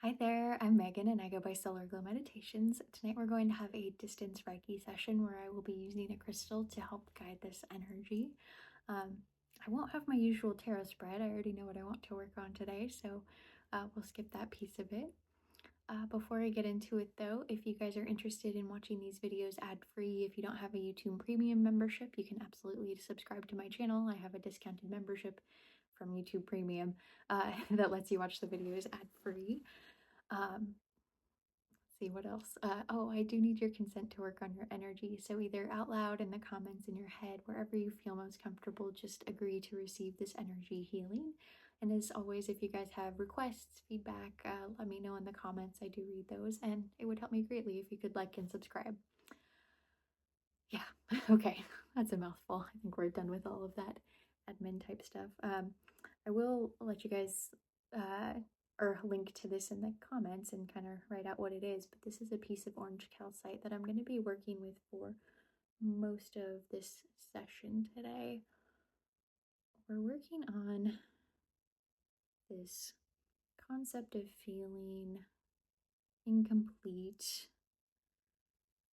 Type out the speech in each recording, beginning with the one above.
Hi there, I'm Megan and I go by Solar Glow Meditations. Tonight we're going to have a distance Reiki session where I will be using a crystal to help guide this energy. I won't have my usual tarot spread. I already know what I want to work on today, so we'll skip that piece of it. Before I get into it though, if you guys are interested in watching these videos ad-free, if you don't have a YouTube Premium membership, you can absolutely subscribe to my channel. I have a discounted membership from YouTube Premium that lets you watch the videos ad-free. Let's see what else. Oh, I do need your consent to work on your energy. So either out loud in the comments in your head, wherever you feel most comfortable, just agree to receive this energy healing. And as always, if you guys have requests, feedback, let me know in the comments. I do read those, and it would help me greatly if you could like and subscribe. Yeah, okay, that's a mouthful. I think we're done with all of that admin type stuff. I will let you guys or link to this in the comments and kind of write out what it is, but this is a piece of orange calcite that I'm going to be working with for most of this session today. We're working on this concept of feeling incomplete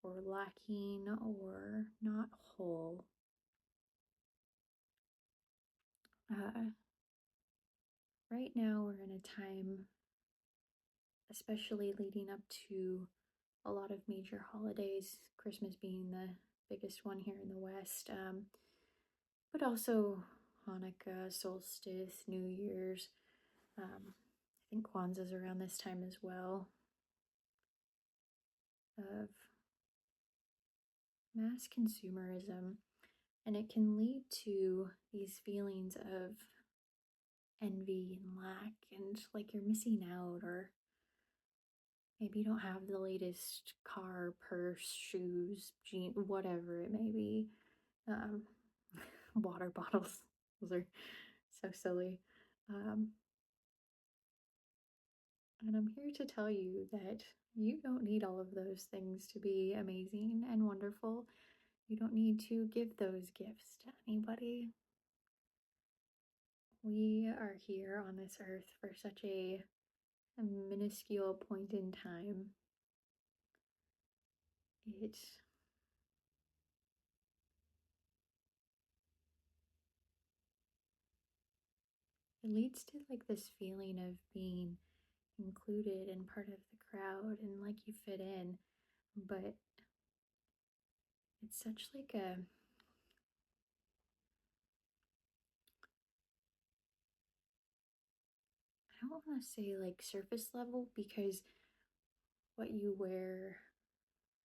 or lacking or not whole. Right now we're in a time, especially leading up to a lot of major holidays, Christmas being the biggest one here in the West, but also Hanukkah, solstice, New Year's. I think Kwanzaa's around this time as well, of mass consumerism. And it can lead to these feelings of envy and lack and like you're missing out, or maybe you don't have the latest car, purse, shoes, jeans, whatever it may be. Um, water bottles. Those are so silly. And I'm here to tell you that you don't need all of those things to be amazing and wonderful. You don't need to give those gifts to anybody. We are here on this earth for such a minuscule point in time. It leads to like this feeling of being included and part of the crowd and like you fit in, but it's such like a, I don't want to say like surface level, because what you wear,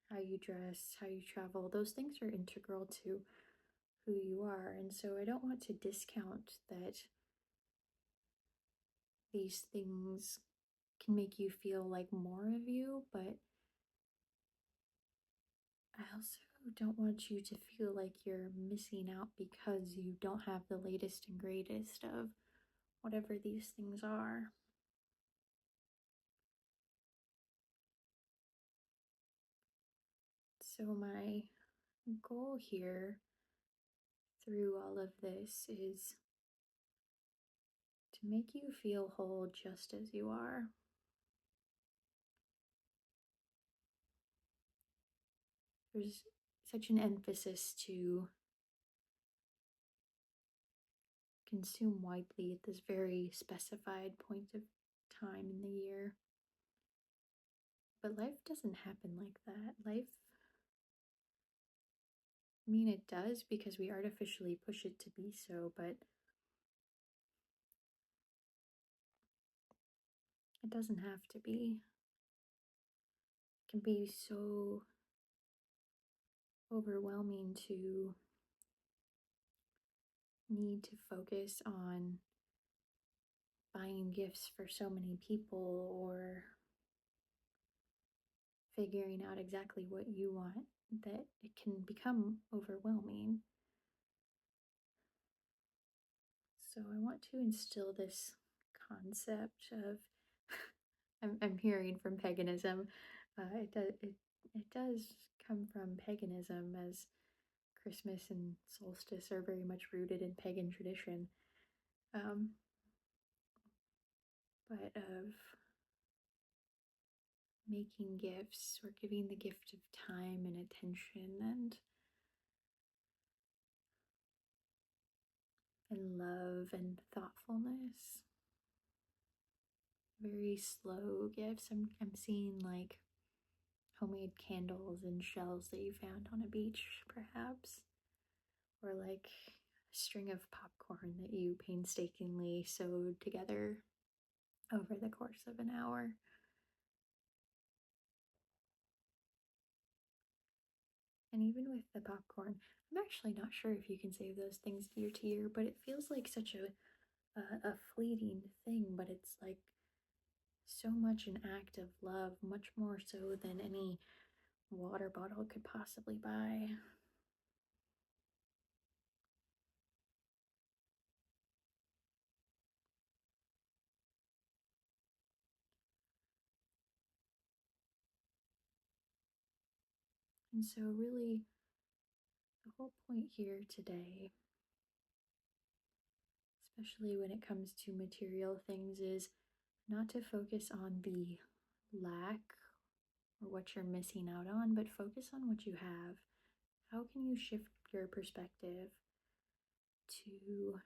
how you dress, how you travel, those things are integral to who you are. And so I don't want to discount that these things can make you feel like more of you, but I also don't want you to feel like you're missing out because you don't have the latest and greatest of whatever these things are. So my goal here through all of this is to make you feel whole just as you are. There's such an emphasis to consume widely at this very specified point of time in the year. But life doesn't happen like that. Life, I mean, it does because we artificially push it to be so, but it doesn't have to be. It can be so overwhelming to need to focus on buying gifts for so many people or figuring out exactly what you want, that it can become overwhelming. So I want to instill this concept of I'm hearing from paganism. It does come from paganism, as Christmas and solstice are very much rooted in pagan tradition. But of making gifts or giving the gift of time and attention and love and thoughtfulness. Very slow gifts. I'm seeing like homemade candles and shells that you found on a beach, perhaps, or like a string of popcorn that you painstakingly sewed together over the course of an hour. And even with the popcorn, I'm actually not sure if you can save those things year to year, but it feels like such a fleeting thing, but it's like so much an act of love, much more so than any water bottle could possibly buy. And so, really, the whole point here today, especially when it comes to material things, is not to focus on the lack or what you're missing out on, but focus on what you have. How can you shift your perspective to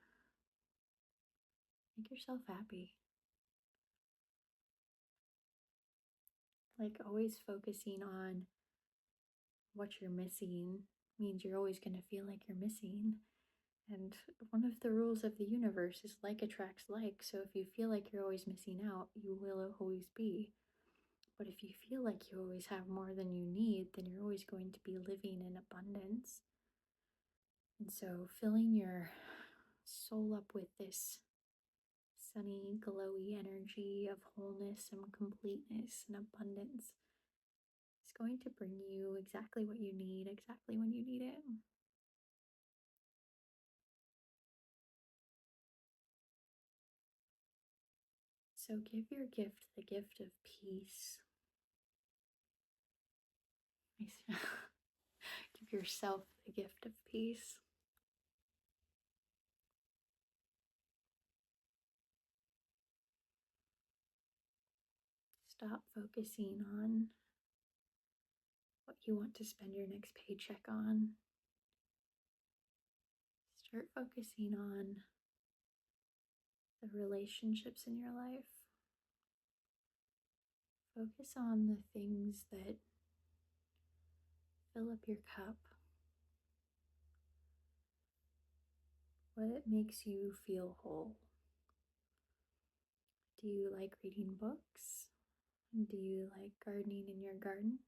make yourself happy? Like, always focusing on what you're missing means you're always going to feel like you're missing. And one of the rules of the universe is like attracts like. So if you feel like you're always missing out, you will always be. But if you feel like you always have more than you need, then you're always going to be living in abundance. And so filling your soul up with this sunny, glowy energy of wholeness and completeness and abundance is going to bring you exactly what you need, exactly when you need it. So give your gift the gift of peace. Give yourself the gift of peace. Stop focusing on what you want to spend your next paycheck on. Start focusing on the relationships in your life. Focus on the things that fill up your cup. What makes you feel whole? Do you like reading books? Do you like gardening in your garden?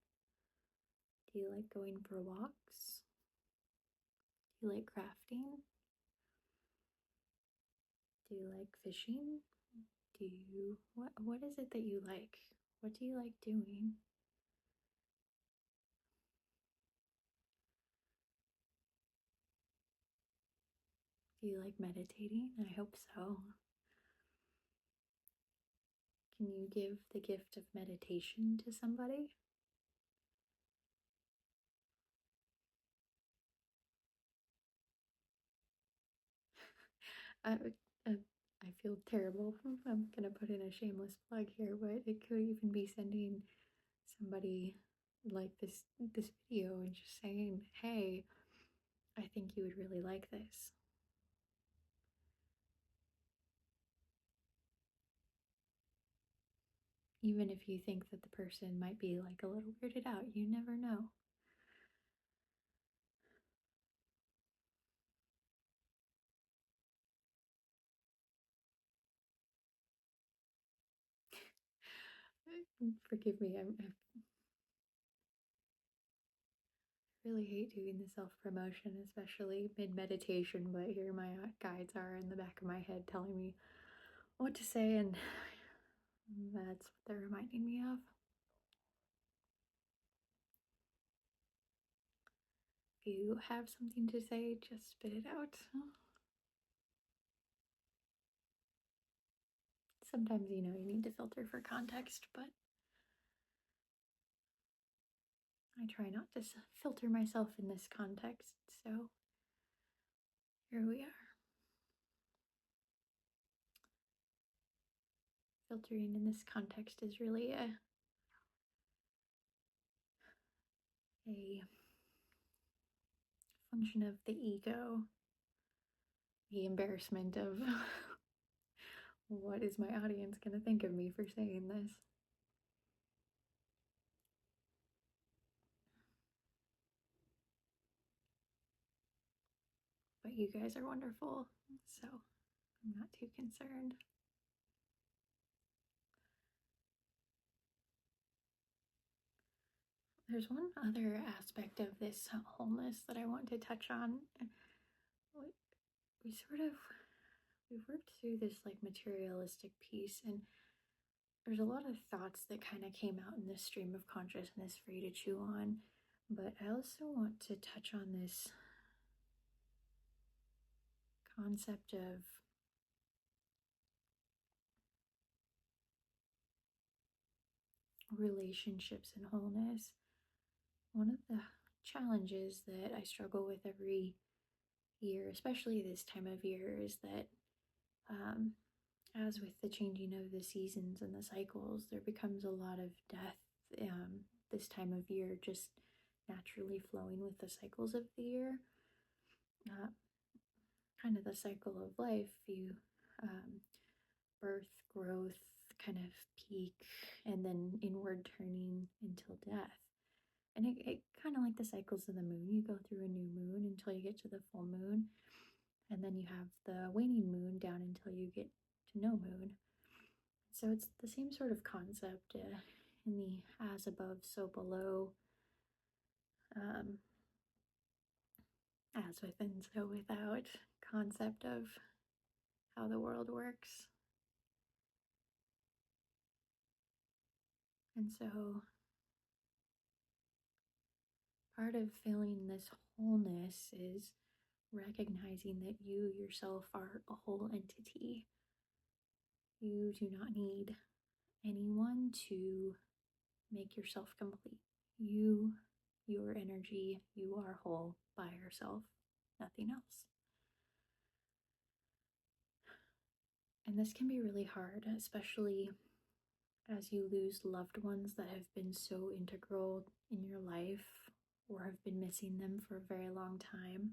Do you like going for walks? Do you like crafting? Do you like fishing? What is it that you like? What do you like doing? Do you like meditating? I hope so. Can you give the gift of meditation to somebody? I, I feel terrible. I'm gonna put in a shameless plug here, but it could even be sending somebody like this video and just saying, "Hey, I think you would really like this." Even if you think that the person might be like a little weirded out, you never know. Forgive me, I really hate doing the self promotion, especially mid meditation, but here my guides are in the back of my head telling me what to say, and that's what they're reminding me of. If you have something to say, just spit it out. Sometimes, you need to filter for context, but I try not to filter myself in this context, so here we are. Filtering in this context is really a function of the ego, the embarrassment of what is my audience going to think of me for saying this? But you guys are wonderful, so I'm not too concerned. There's one other aspect of this wholeness that I want to touch on. We've worked through this like materialistic piece, and there's a lot of thoughts that kind of came out in this stream of consciousness for you to chew on. But I also want to touch on this concept of relationships and wholeness. One of the challenges that I struggle with every year, especially this time of year, is that as with the changing of the seasons and the cycles, there becomes a lot of death this time of year, just naturally flowing with the cycles of the year. Kind of the cycle of life, you birth, growth, kind of peak, and then inward turning until death. And it kind of like the cycles of the moon. You go through a new moon until you get to the full moon, and then you have the waning moon down until you get to no moon. So it's the same sort of concept in the as above, so below, as within, so without concept of how the world works. And so part of feeling this wholeness is recognizing that you yourself are a whole entity. You do not need anyone to make yourself complete. You, your energy, you are whole by yourself, nothing else. And this can be really hard, especially as you lose loved ones that have been so integral in your life or have been missing them for a very long time.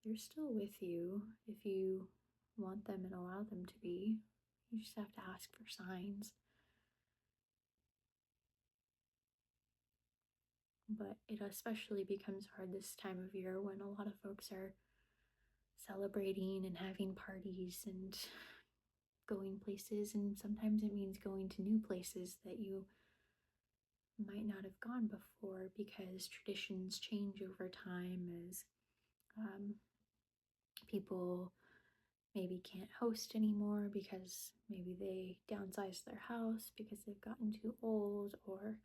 They're still with you if you want them and allow them to be. You just have to ask for signs. But it especially becomes hard this time of year when a lot of folks are celebrating and having parties and going places, and sometimes it means going to new places that you might not have gone before because traditions change over time as people maybe can't host anymore because maybe they downsized their house because they've gotten too old, or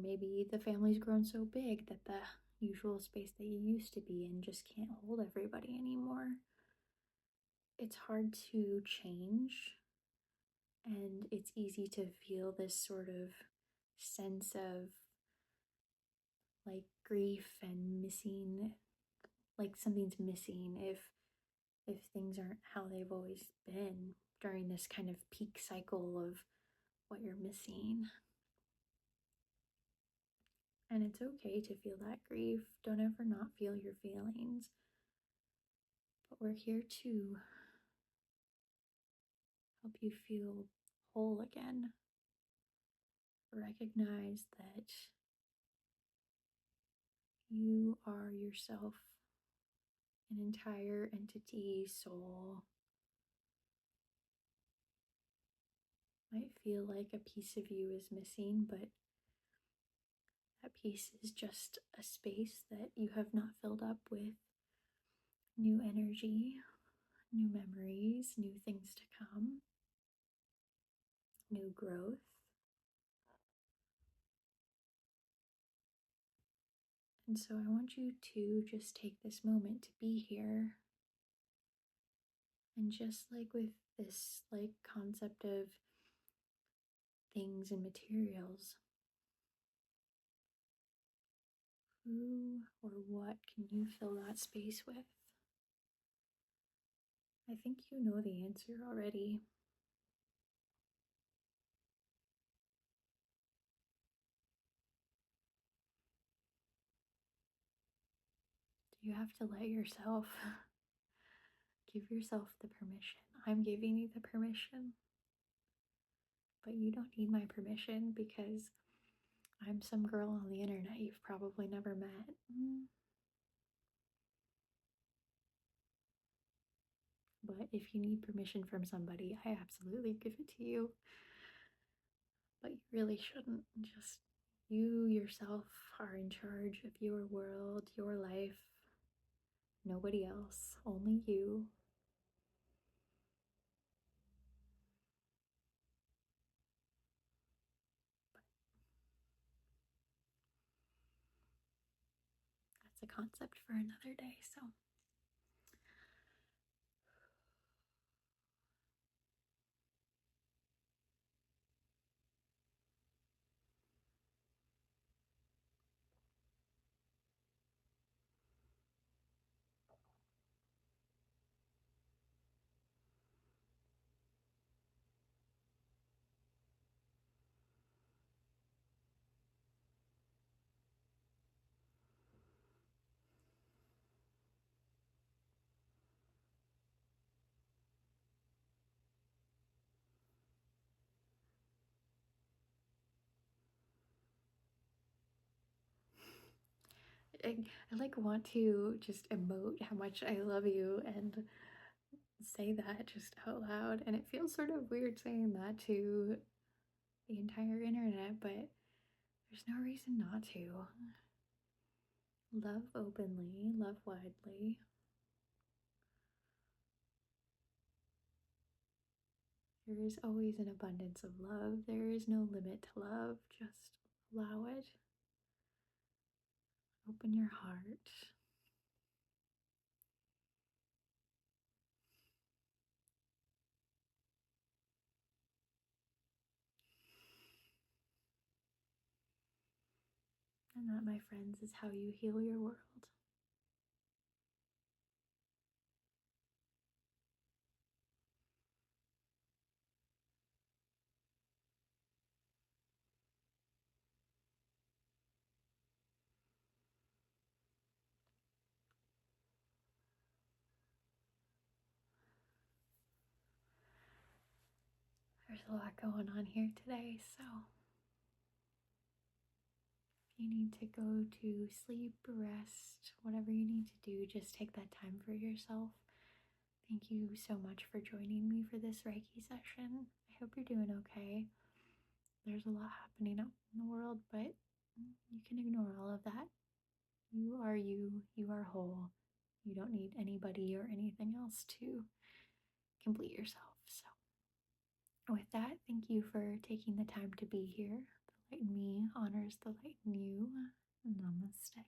maybe the family's grown so big that the usual space that you used to be in just can't hold everybody anymore. It's hard to change, and it's easy to feel this sort of sense of like grief and missing, like something's missing if things aren't how they've always been during this kind of peak cycle of what you're missing. And it's okay to feel that grief. Don't ever not feel your feelings. But we're here to help you feel whole again. Recognize that you are yourself, an entire entity, soul. Might feel like a piece of you is missing, but that piece is just a space that you have not filled up with new energy, new memories, new things to come, new growth. And so I want you to just take this moment to be here. And just like with this like concept of things and materials, who or what can you fill that space with? I think you know the answer already. You have to let yourself give yourself the permission. I'm giving you the permission, but you don't need my permission because I'm some girl on the internet you've probably never met. But if you need permission from somebody, I absolutely give it to you. But you really shouldn't. Just you yourself are in charge of your world, your life. Nobody else, only you. That's a concept for another day, so. I like want to just emote how much I love you and say that just out loud, and it feels sort of weird saying that to the entire internet, but there's no reason not to. Love openly, love widely. There is always an abundance of love. There is no limit to love. Just allow it. Open your heart. And that, my friends, is how you heal your world. There's a lot going on here today, so if you need to go to sleep, rest, whatever you need to do, just take that time for yourself. Thank you so much for joining me for this Reiki session. I hope you're doing okay. There's a lot happening out in the world, but you can ignore all of that. You are you, you are whole. You don't need anybody or anything else to complete yourself. So, with that, thank you for taking the time to be here. The light in me honors the light in you. Namaste.